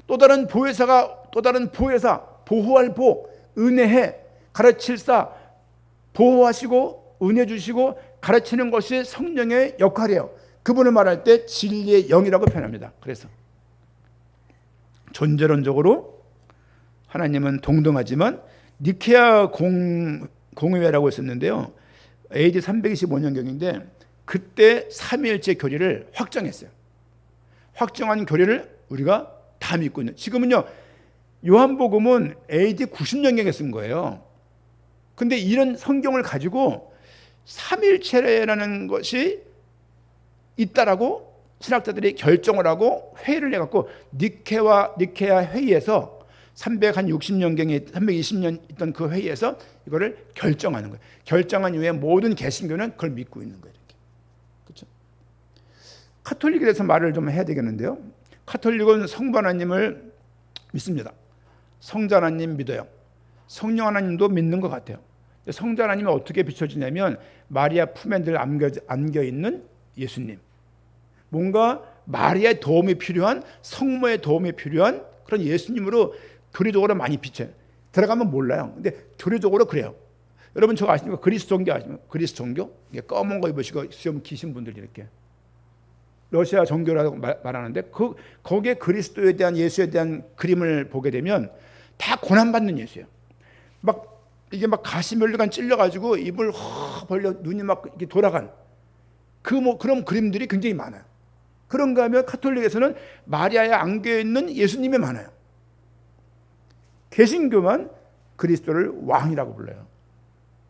또 다른 보혜사, 보호할 보, 은혜해, 가르칠사, 보호하시고 은혜 주시고 가르치는 것이 성령의 역할이에요. 그분을 말할 때 진리의 영이라고 표현합니다. 그래서 존재론적으로 하나님은 동등하지만 니케아 공의회라고 했었는데요. AD 325년경인데 그때 삼위일체 교리를 확정했어요. 확정한 교리를 우리가 다 믿고 있는. 지금은요, 요한복음은 AD 90년경에 쓴 거예요. 근데 이런 성경을 가지고 삼일체라는 것이 있다라고 신학자들이 결정을 하고 회의를 해갖고 니케아 회의에서 360년경에 320년 있던 그 회의에서 이거를 결정하는 거예요. 결정한 이후에 모든 개신교는 그걸 믿고 있는 거예요. 이렇게. 그렇죠? 카톨릭에 대해서 말을 좀 해야 되겠는데요. 카톨릭은 성부 하나님을 믿습니다. 성자 하나님 믿어요. 성령 하나님도 믿는 것 같아요. 성자 하나님이 어떻게 비춰지냐면 마리아 품에 늘 안겨 있는 예수님. 뭔가 마리아의 도움이 필요한, 성모의 도움이 필요한 그런 예수님으로 교리적으로 많이 비춰요. 들어가면 몰라요. 근데 교리적으로 그래요. 여러분 저거 아십니까? 그리스 종교 아십니까? 그리스 종교? 검은 거 입으시고 수염 기신 분들이 이렇게 러시아 종교라고 말하는데 거기에 그리스도에 대한, 예수에 대한 그림을 보게 되면 다 고난받는 예수예요. 이게 가시멸류관 찔려가지고 입을 벌려 눈이 이렇게 돌아간 그런 그림들이 굉장히 많아요. 그런가 하면 카톨릭에서는 마리아에 안겨 있는 예수님이 많아요. 개신교만 그리스도를 왕이라고 불러요.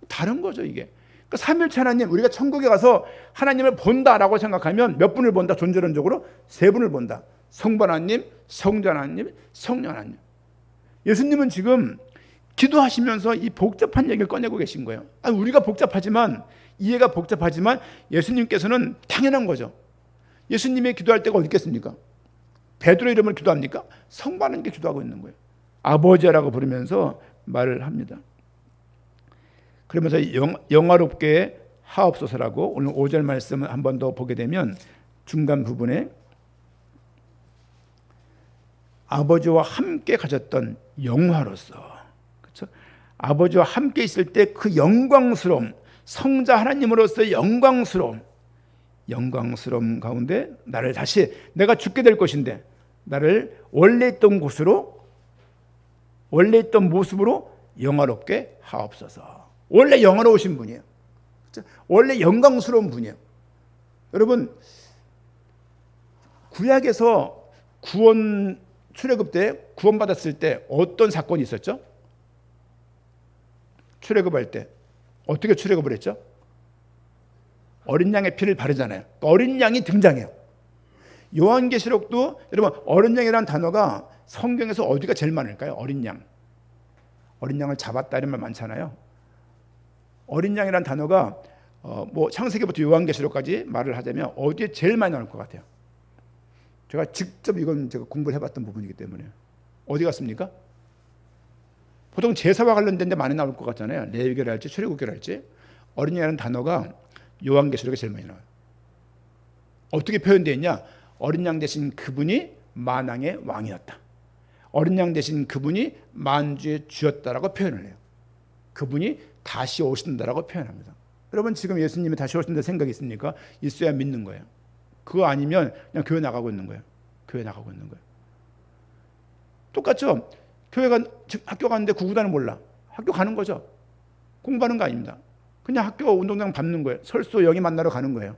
다른 거죠 이게. 그러니까 삼일체 하나님, 우리가 천국에 가서 하나님을 본다라고 생각하면 몇 분을 본다? 존재론적으로 세 분을 본다. 성부 하나님, 성자 하나님, 성령 하나님. 예수님은 지금 기도하시면서 이 복잡한 얘기를 꺼내고 계신 거예요. 우리가 복잡하지만, 이해가 복잡하지만 예수님께서는 당연한 거죠. 예수님이 기도할 때가 어디 있겠습니까? 베드로 이름을 기도합니까? 성부 하나님께 기도하고 있는 거예요. 아버지라고 부르면서 말을 합니다. 그러면서 영화롭게 하옵소서라고 오늘 5절 말씀을 한 번 더 보게 되면 중간 부분에 아버지와 함께 가졌던 영화로서, 그렇죠? 아버지와 함께 있을 때 그 영광스러움, 성자 하나님으로서의 영광스러움 가운데 나를 다시, 내가 죽게 될 것인데 나를 원래 있던 곳으로, 원래 있던 모습으로 영화롭게 하옵소서. 원래 영화로우신 분이에요. 그렇죠? 원래 영광스러운 분이에요. 여러분, 구약에서 구원 출애굽 때 구원받았을 때 어떤 사건이 있었죠? 출애굽할 때 어떻게 출애굽을 했죠? 어린 양의 피를 바르잖아요. 어린 양이 등장해요. 요한계시록도 여러분, 어린 양이라는 단어가 성경에서 어디가 제일 많을까요? 어린 양. 어린 양을 잡았다 이런 말 많잖아요. 어린 양이라는 단어가 창세기부터 요한계시록까지 말을 하자면 어디에 제일 많이 나올 것 같아요? 제가 직접 제가 공부를 해봤던 부분이기 때문에. 어디 갔습니까? 보통 제사와 관련된 데 많이 나올 것 같잖아요. 레위기를 할지 출애굽기를 할지. 어린 양이라는 단어가 요한계시록에 제일 많이 나와요. 어떻게 표현되어 있냐? 어린 양 대신 그분이 만왕의 왕이었다. 어린 양 대신 그분이 만주의 주였다라고 표현을 해요. 그분이 다시 오신다라고 표현합니다. 여러분, 지금 예수님이 다시 오신다 생각이 있습니까? 있어야 믿는 거예요. 그거 아니면 그냥 교회 나가고 있는 거예요. 교회 나가고 있는 거예요. 똑같죠? 학교 가는데 구구단을 몰라. 학교 가는 거죠. 공부하는 거 아닙니다. 그냥 학교 운동장 밟는 거예요. 설수 영이 만나러 가는 거예요.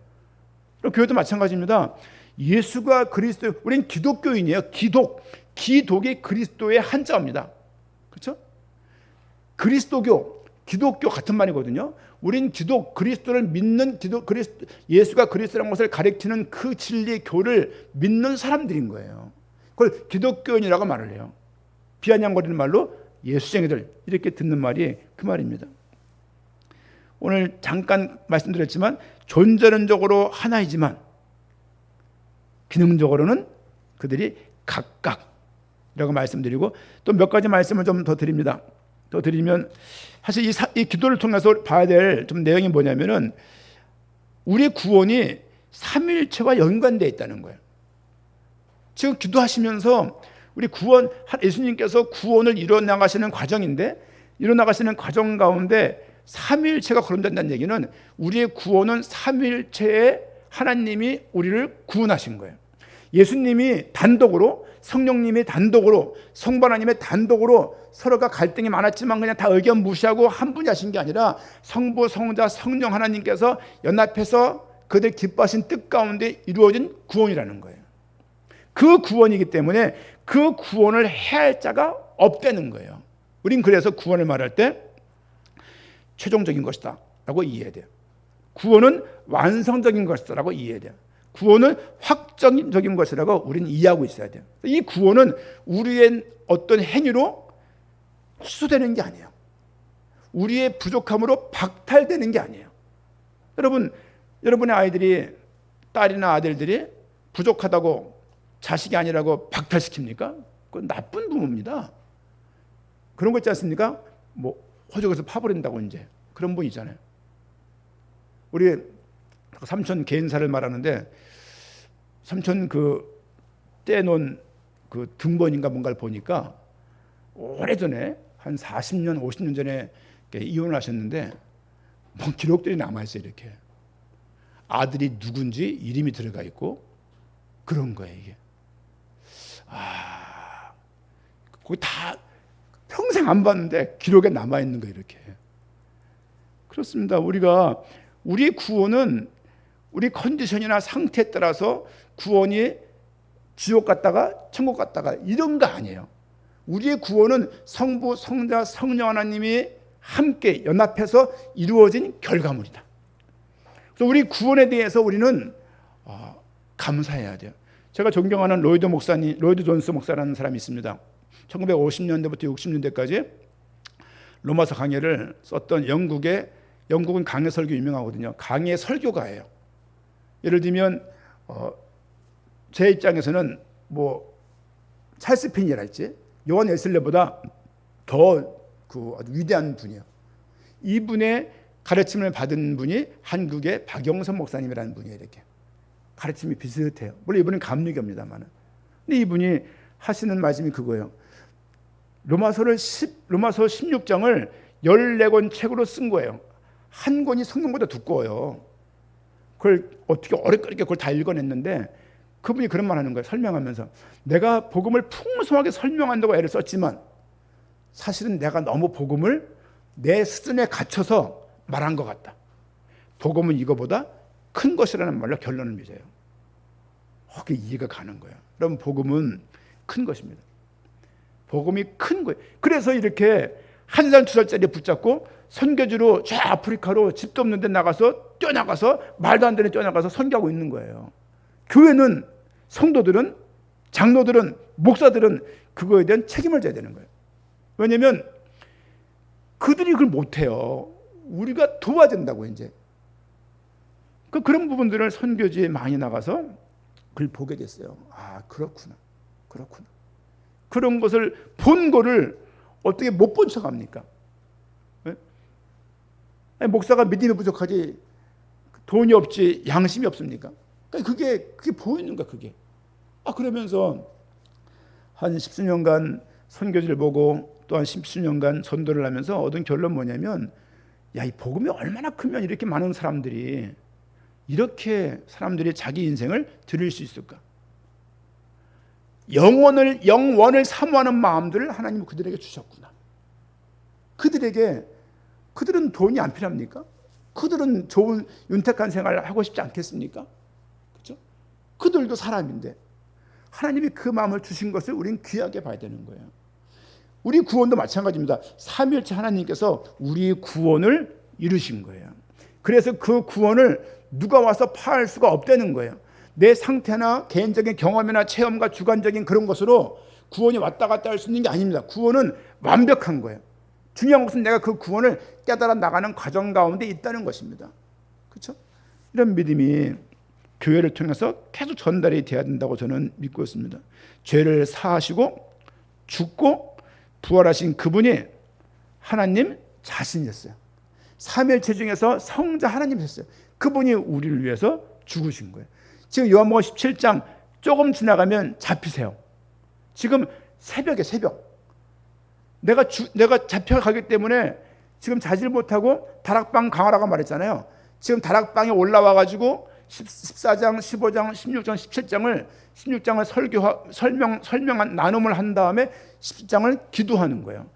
그리고 교회도 마찬가지입니다. 예수가 그리스도, 우리는 기독교인이에요. 기독이 그리스도의 한자입니다. 그렇죠? 그리스도교, 기독교 같은 말이거든요. 우린 그리스도를 믿는 예수가 그리스도라는 것을 가리키는 그 진리 교를 믿는 사람들인 거예요. 그걸 기독교인이라고 말을 해요. 비아냥거리는 말로 예수쟁이들, 이렇게 듣는 말이 그 말입니다. 오늘 잠깐 말씀드렸지만 존재론적으로 하나이지만 기능적으로는 그들이 각각이라고 말씀드리고, 또 몇 가지 말씀을 좀 더 드립니다. 더 드리면 사실 이 기도를 통해서 봐야 될 좀 내용이 뭐냐면은 우리의 구원이 삼위일체와 연관되어 있다는 거예요. 지금 기도하시면서 우리 예수님께서 구원을 이뤄나가시는 과정인데, 이뤄나가시는 과정 가운데 삼위일체가 거론된다는 얘기는 우리의 구원은 삼위일체의 하나님이 우리를 구원하신 거예요. 예수님이 단독으로, 성령님이 단독으로, 성부 하나님의 단독으로 서로가 갈등이 많았지만 그냥 다 의견 무시하고 한 분이 하신 게 아니라 성부, 성자, 성령 하나님께서 연합해서 그들 기뻐하신 뜻 가운데 이루어진 구원이라는 거예요. 그 구원이기 때문에 그 구원을 해야 할 자가 없다는 거예요. 우린 그래서 구원을 말할 때 최종적인 것이다 라고 이해해야 돼요. 구원은 완성적인 것이다 라고 이해해야 돼요. 구원은 확정적인 것이라고 우리는 이해하고 있어야 돼요. 이 구원은 우리의 어떤 행위로 취소되는 게 아니에요. 우리의 부족함으로 박탈되는 게 아니에요. 여러분의 아이들이, 딸이나 아들들이 부족하다고 자식이 아니라고 박탈시킵니까? 그건 나쁜 부모입니다. 그런 거 있지 않습니까? 뭐 호적에서 파버린다고 이제 그런 분 있잖아요. 우리 삼촌 개인사를 말하는데, 삼촌 그 떼놓은 그 등본인가 뭔가를 보니까 오래전에 한 40년 50년 전에 이혼을 하셨는데 뭐 기록들이 남아있어요. 이렇게 아들이 누군지 이름이 들어가 있고 그런 거예요. 이게 거기 다 평생 안 봤는데 기록에 남아있는 거예요. 이렇게. 그렇습니다. 우리 구원은 우리 컨디션이나 상태에 따라서 구원이 지옥 갔다가 천국 갔다가 이런 거 아니에요. 우리의 구원은 성부, 성자, 성령 하나님이 함께 연합해서 이루어진 결과물이다. 그래서 우리 구원에 대해서 우리는 감사해야 돼요. 제가 존경하는 로이드 존스 목사라는 사람이 있습니다. 1950년대부터 60년대까지 로마서 강해를 썼던 영국은 강해 설교 유명하거든요. 강해 설교가예요. 예를 들면 제 입장에서는 뭐 찰스 핀이랄지 요한 웨슬레보다 더 아주 위대한 분이에요. 이분의 가르침을 받은 분이 한국의 박영선 목사님이라는 분이에요. 이렇게 가르침이 비슷해요. 물론 이분은 감리교입니다만, 근데 이분이 하시는 말씀이 그거예요. 로마서 16장을 14권 책으로 쓴 거예요. 한 권이 성경보다 두꺼워요. 그걸 어떻게 어렵게 그걸 다 읽어냈는데, 그분이 그런 말 하는 거예요. 설명하면서 내가 복음을 풍성하게 설명한다고 애를 썼지만 사실은 내가 너무 복음을 내 수준에 갖춰서 말한 것 같다. 복음은 이거보다 큰 것이라는 말로 결론을 맺어요. 그게 이해가 가는 거예요. 여러분, 복음은 큰 것입니다. 복음이 큰 거예요. 그래서 이렇게 1살 2살짜리 붙잡고 선교지로 저 아프리카로 집도 없는 데 나가서 뛰어나가서 말도 안 되는 뛰어나가서 선교하고 있는 거예요. 교회는, 성도들은, 장로들은, 목사들은 그거에 대한 책임을 져야 되는 거예요. 왜냐하면 그들이 그걸 못해요. 우리가 도와야 된다고. 이제 그런 부분들을 선교지에 많이 나가서 그걸 보게 됐어요. 그렇구나. 그런 것을 본 거를 어떻게 못 본 척합니까? 목사가 믿음이 부족하지 돈이 없지 양심이 없습니까? 그게 보이는 거야. 그게. 그러면서 한 10수년간 선교지를 보고 또 한 10수년간 전도를 하면서 얻은 결론 뭐냐면, 이 복음이 얼마나 크면 이렇게 많은 사람들이 자기 인생을 드릴 수 있을까? 영원을 사모하는 마음들을 하나님은 그들에게 주셨구나. 그들은 돈이 안 필요합니까? 그들은 좋은 윤택한 생활을 하고 싶지 않겠습니까? 그렇죠? 그들도 사람인데 하나님이 그 마음을 주신 것을 우리는 귀하게 봐야 되는 거예요. 우리 구원도 마찬가지입니다. 삼위일체 하나님께서 우리 구원을 이루신 거예요. 그래서 그 구원을 누가 와서 파할 수가 없다는 거예요. 내 상태나 개인적인 경험이나 체험과 주관적인 그런 것으로 구원이 왔다 갔다 할 수 있는 게 아닙니다. 구원은 완벽한 거예요. 중요한 것은 내가 그 구원을 깨달아 나가는 과정 가운데 있다는 것입니다. 그렇죠? 이런 믿음이 교회를 통해서 계속 전달이 돼야 된다고 저는 믿고 있습니다. 죄를 사하시고 죽고 부활하신 그분이 하나님 자신이었어요. 삼위일체 중에서 성자 하나님이셨어요. 그분이 우리를 위해서 죽으신 거예요. 지금 요한복음 17장 조금 지나가면 잡히세요. 지금 새벽에 내가 잡혀가기 때문에 지금 자질 못하고 다락방 강하라고 말했잖아요. 지금 다락방에 올라와가지고 14장, 15장, 16장, 16장을 설명한 나눔을 한 다음에 17장을 기도하는 거예요.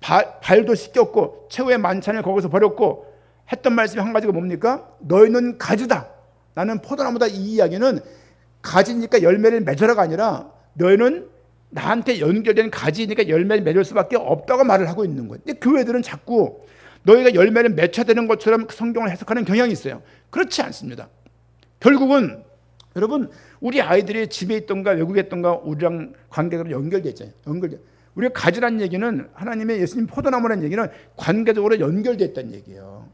발도 씻겼고 최후의 만찬을 거기서 버렸고 했던 말씀이 한 가지가 뭡니까? 너희는 가지다. 나는 포도나무다. 이 이야기는 가지니까 열매를 맺어라가 아니라 너희는 나한테 연결된 가지니까 열매를 맺을 수밖에 없다고 말을 하고 있는 거예요. 근데 교회들은 자꾸 너희가 열매를 맺혀야 되는 것처럼 성경을 해석하는 경향이 있어요. 그렇지 않습니다. 결국은 여러분, 우리 아이들이 집에 있던가 외국에 있던가 우리랑 관계가 연결되어 있잖아요. 우리가 가지란 얘기는 하나님의 예수님 포도나무라는 얘기는 관계적으로 연결되어 있다는 얘기예요.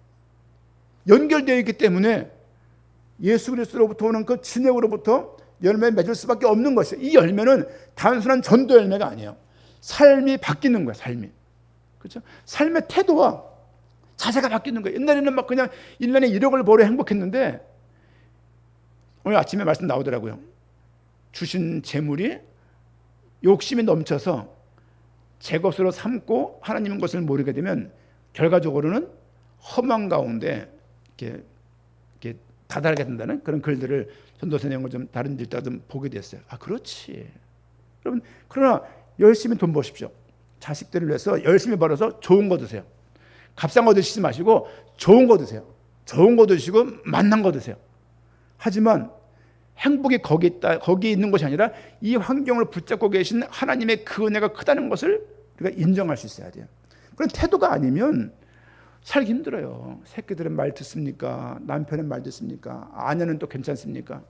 연결되어 있기 때문에 예수 그리스도로부터 오는 그 진액으로부터 열매를 맺을 수밖에 없는 것이에요. 이 열매는 단순한 전도 열매가 아니에요. 삶이 바뀌는 거예요. 삶이. 그렇죠? 삶의 태도와 자세가 바뀌는 거예요. 옛날에는 막 그냥 1년에 1억을 벌어 행복했는데 오늘 아침에 말씀 나오더라고요. 주신 재물이 욕심이 넘쳐서 제 것으로 삼고 하나님 것을 모르게 되면 결과적으로는 험한 가운데 이렇게 다다르게 된다는 그런 글들을 전도서 내용을 좀 다른 데다가 좀 보게 됐어요. 아, 그렇지. 여러분, 그러나 열심히 돈 버십시오. 자식들을 위해서 열심히 벌어서 좋은 거 드세요. 값싼 거 드시지 마시고 좋은 거 드세요. 좋은 거 드시고 맛난 거 드세요. 하지만 행복이 거기 있는 것이 아니라 이 환경을 붙잡고 계신 하나님의 그 은혜가 크다는 것을 우리가 인정할 수 있어야 돼요. 그런 태도가 아니면 살기 힘들어요. 새끼들은 말 듣습니까? 남편은 말 듣습니까? 아내는 또 괜찮습니까?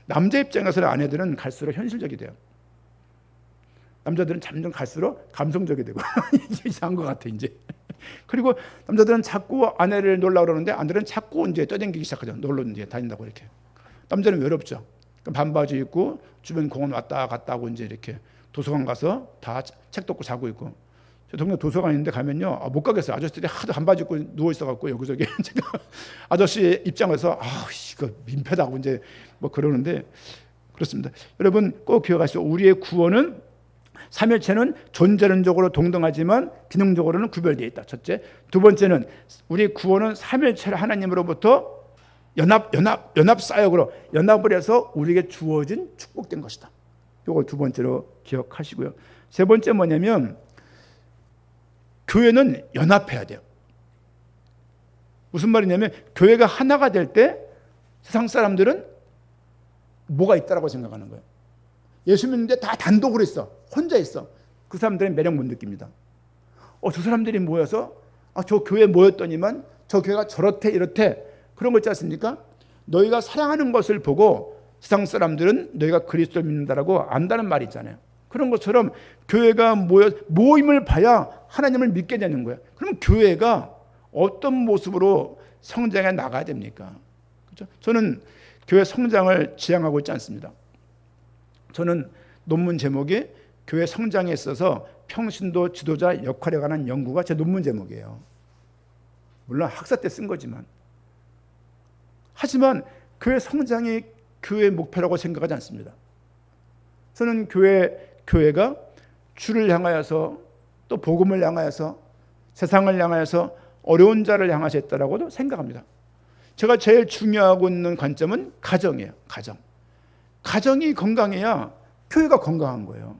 남자 입장에서는 아내들은 갈수록 현실적이 돼요. 남자들은 점점 갈수록 감성적이 되고 이상한 것 같아 이제. 그리고 남자들은 자꾸 아내를 놀라 그러는데 아내들은 자꾸 이제 떠댕기기 시작하죠. 놀러 이제 다닌다고 이렇게. 남자는 외롭죠. 반바지 입고 주변 공원 왔다 갔다 하고 이제 이렇게 도서관 가서 다 책 덮고 자고 있고. 저 동네 도서관 있는데 가면요, 못 가겠어요. 아저씨들이 하도 반바지 입고 누워 있어갖고 여기저기 제가 아저씨 입장에서 이거 민폐다고 이제 뭐 그러는데 그렇습니다. 여러분 꼭 기억하시오. 우리의 구원은 삼일체는 존재론적으로 동등하지만 기능적으로는 구별되어 있다. 첫째. 두 번째는 우리 구원은 삼일체 하나님으로부터 연합 사역으로 연합을 해서 우리에게 주어진 축복된 것이다. 이걸 두 번째로 기억하시고요. 세 번째 뭐냐면 교회는 연합해야 돼요. 무슨 말이냐면 교회가 하나가 될 때 세상 사람들은 뭐가 있다라고 생각하는 거예요. 예수 믿는데 다 단독으로 있어. 혼자 있어. 그 사람들은 매력 못 느낍니다. 저 사람들이 모여서 저 교회에 모였더니만 저 교회가 저렇대 이렇대 그런 거 있지 않습니까? 너희가 사랑하는 것을 보고 세상 사람들은 너희가 그리스도를 믿는다라고 안다는 말이 있잖아요. 그런 것처럼 교회가 모임을 봐야 하나님을 믿게 되는 거예요. 그럼 교회가 어떤 모습으로 성장해 나가야 됩니까? 그렇죠? 저는 교회 성장을 지향하고 있지 않습니다. 저는 논문 제목이 교회 성장에 있어서 평신도 지도자 역할에 관한 연구가 제 논문 제목이에요. 물론 학사 때 쓴 거지만. 하지만 교회 성장이 교회의 목표라고 생각하지 않습니다. 저는 교회가 주를 향하여서 또 복음을 향하여서 세상을 향하여서 어려운 자를 향하여 했다라고도 생각합니다. 제가 제일 중요하고 있는 관점은 가정이에요. 가정이 건강해야 교회가 건강한 거예요.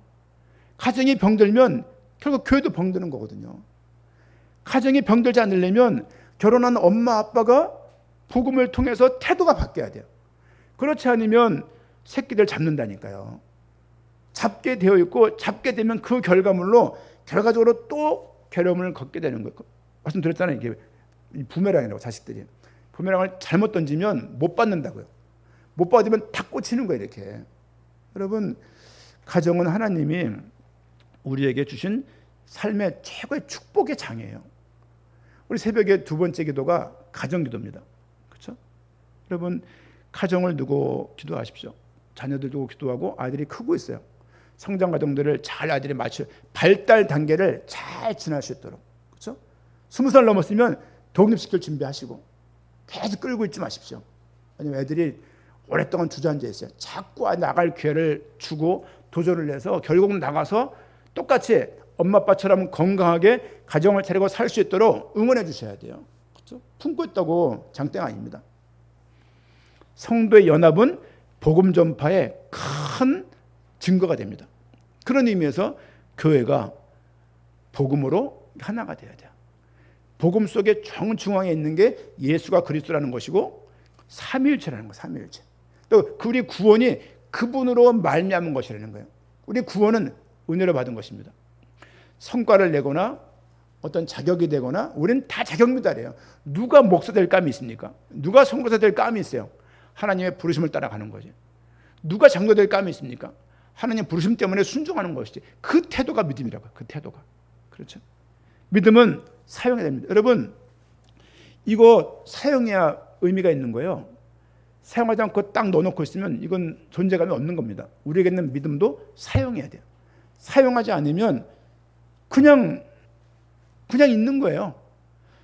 가정이 병들면 결국 교회도 병드는 거거든요. 가정이 병들지 않으려면 결혼한 엄마 아빠가 복음을 통해서 태도가 바뀌어야 돼요. 그렇지 않으면 새끼들 잡는다니까요. 잡게 되어 있고 잡게 되면 그 결과물로 결과적으로 또 괴로움을 겪게 되는 거예요. 말씀드렸잖아요. 이게 부메랑이라고 자식들이. 부메랑을 잘못 던지면 못 받는다고요. 못 받으면 탁 꽂히는 거예요. 이렇게. 여러분 가정은 하나님이 우리에게 주신 삶의 최고의 축복의 장이에요. 우리 새벽에 두 번째 기도가 가정기도입니다. 그렇죠? 여러분 가정을 두고 기도하십시오. 자녀들 두고 기도하고 아이들이 크고 있어요. 성장 과정들을 잘 아이들이 발달 단계를 잘 지날 수 있도록. 그렇죠? 20살 넘었으면 독립시킬 준비하시고 계속 끌고 있지 마십시오. 왜냐면 애들이 오랫동안 주저앉아 있어요. 자꾸 나갈 기회를 주고 도전을 해서 결국 나가서 똑같이 엄마 아빠처럼 건강하게 가정을 차리고 살 수 있도록 응원해 주셔야 돼요. 그렇죠? 품고 있다고 장땡 아닙니다. 성도의 연합은 복음 전파의 큰 증거가 됩니다. 그런 의미에서 교회가 복음으로 하나가 돼야 돼요. 복음 속에 정중앙에 있는 게 예수가 그리스도라는 것이고 삼위일체라는 거예요. 삼위일체. 또 우리 구원이 그분으로 말미암은 것이라는 거예요. 우리 구원은 은혜로 받은 것입니다. 성과를 내거나 어떤 자격이 되거나 우리는 다 자격미달이에요. 누가 목사 될 감이 있습니까? 누가 선교사 될 감이 있어요? 하나님의 부르심을 따라가는 거지. 누가 장로 될 감이 있습니까? 하나님의 부르심 때문에 순종하는 것이지. 그 태도가 믿음이라고요. 그 태도가. 그렇죠? 믿음은 사용해야 됩니다. 여러분, 이거 사용해야 의미가 있는 거예요. 사용하지 않고 딱 넣어놓고 있으면 이건 존재감이 없는 겁니다. 우리에게는 믿음도 사용해야 돼요. 사용하지 않으면 그냥 있는 거예요.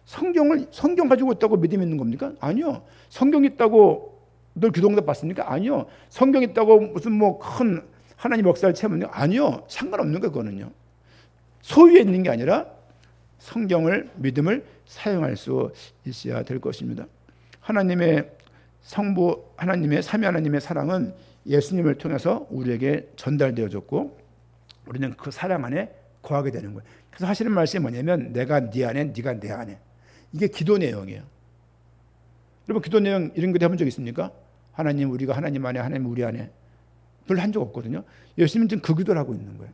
성경 가지고 있다고 믿음이 있는 겁니까? 아니요. 성경 있다고 늘 기도응답 받습니까? 아니요. 성경 있다고 무슨 뭐 큰 하나님 역사를 체험하는 거 아니요. 상관없는 거 그거는요. 소유에 있는 게 아니라 성경을 믿음을 사용할 수 있어야 될 것입니다. 하나님의 성부 하나님의 삼위 하나님의 사랑은 예수님을 통해서 우리에게 전달되어졌고 우리는 그 사랑 안에 거하게 되는 거예요. 그래서 하시는 말씀이 뭐냐면 내가 네 안에 네가 내 안에. 이게 기도 내용이에요. 여러분 기도 내용 이런 거 해본 적 있습니까? 하나님 우리가 하나님 안에 하나님 우리 안에. 별로 한 적 없거든요. 예수님은 지금 그 기도를 하고 있는 거예요.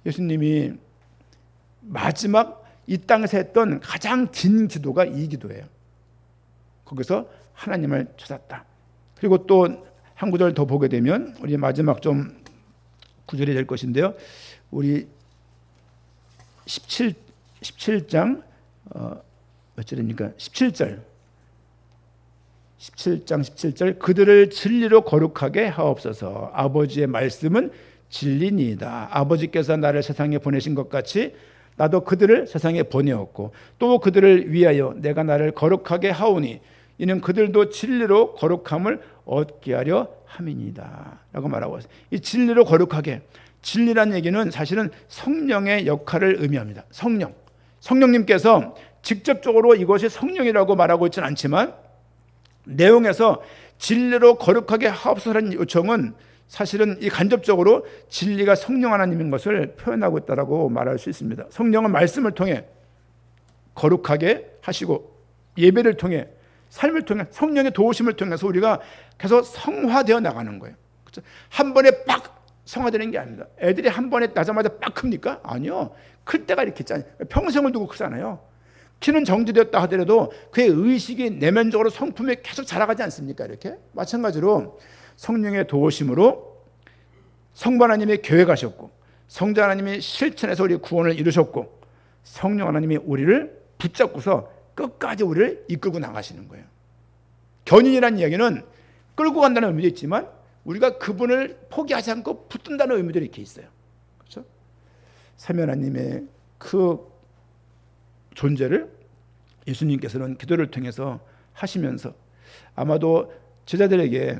예수님이 마지막 이 땅에서 했던 가장 긴 기도가 이 기도예요. 거기서 하나님을 찾았다. 그리고 또 한 구절 더 보게 되면 우리 마지막 좀 구절이 될 것인데요. 우리 17장 몇 절입니까? 17절 17절 그들을 진리로 거룩하게 하옵소서. 아버지의 말씀은 진리니이다. 아버지께서 나를 세상에 보내신 것 같이 나도 그들을 세상에 보내었고 또 그들을 위하여 내가 나를 거룩하게 하오니 이는 그들도 진리로 거룩함을 얻게 하려 함이니이다 라고 말하고 있어요. 이 진리로 거룩하게, 진리란 얘기는 사실은 성령의 역할을 의미합니다. 성령님께서 직접적으로 이것이 성령이라고 말하고 있지는 않지만 내용에서 진리로 거룩하게 하옵소서라는 요청은 사실은 이 간접적으로 진리가 성령 하나님인 것을 표현하고 있다고 말할 수 있습니다. 성령은 말씀을 통해 거룩하게 하시고 예배를 통해 삶을 통해 성령의 도우심을 통해서 우리가 계속 성화되어 나가는 거예요. 그렇죠? 한 번에 빡 성화되는 게 아닙니다. 애들이 한 번에 나자마자 빡 큽니까? 아니요. 클 때가 이렇게 있잖아요. 평생을 두고 크잖아요. 키는 정지되었다 하더라도 그의 의식이 내면적으로 성품에 계속 자라가지 않습니까? 이렇게 마찬가지로 성령의 도우심으로 성부 하나님이 계획하셨고 성자 하나님이 실천해서 우리 구원을 이루셨고 성령 하나님이 우리를 붙잡고서 끝까지 우리를 이끌고 나가시는 거예요. 견인이라는 이야기는 끌고 간다는 의미도 있지만 우리가 그분을 포기하지 않고 붙든다는 의미도 이렇게 있어요. 그렇죠? 삼위 하나님의 그 존재를 예수님께서는 기도를 통해서 하시면서 아마도 제자들에게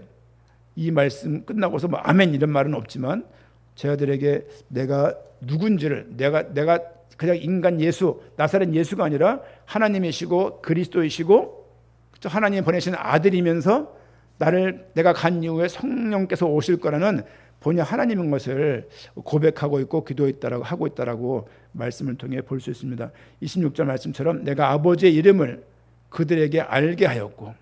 이 말씀 끝나고서 뭐 아멘 이런 말은 없지만 제자들에게 내가 누군지를 내가 그냥 인간 예수 나사렛 예수가 아니라 하나님이시고 그리스도이시고 하나님이 보내신 아들이면서 내가 간 이후에 성령께서 오실 거라는 본이 하나님인 것을 고백하고 있고 기도했다라고 하고 있다라고 말씀을 통해 볼 수 있습니다. 26절 말씀처럼 내가 아버지의 이름을 그들에게 알게 하였고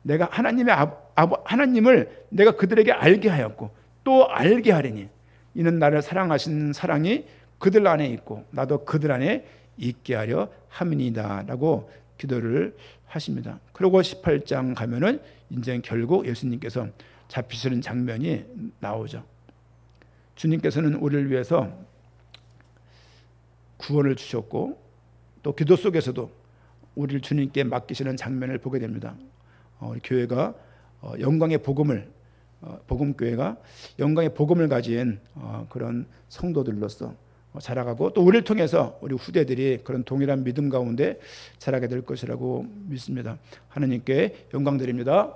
내가 하나님을 내가 그들에게 알게 하였고 또 알게 하리니 이는 나를 사랑하신 사랑이 그들 안에 있고 나도 그들 안에 있게 하려 함이니다라고 기도를 하십니다. 그리고 18장 가면은 이제 결국 예수님께서 잡히시는 장면이 나오죠. 주님께서는 우리를 위해서 구원을 주셨고 또 기도 속에서도 우리를 주님께 맡기시는 장면을 보게 됩니다. 우리 교회가 영광의 복음을 복음교회가 영광의 복음을 가진 그런 성도들로서 자라가고 또 우리를 통해서 우리 후대들이 그런 동일한 믿음 가운데 자라게 될 것이라고 믿습니다. 하나님께 영광 드립니다.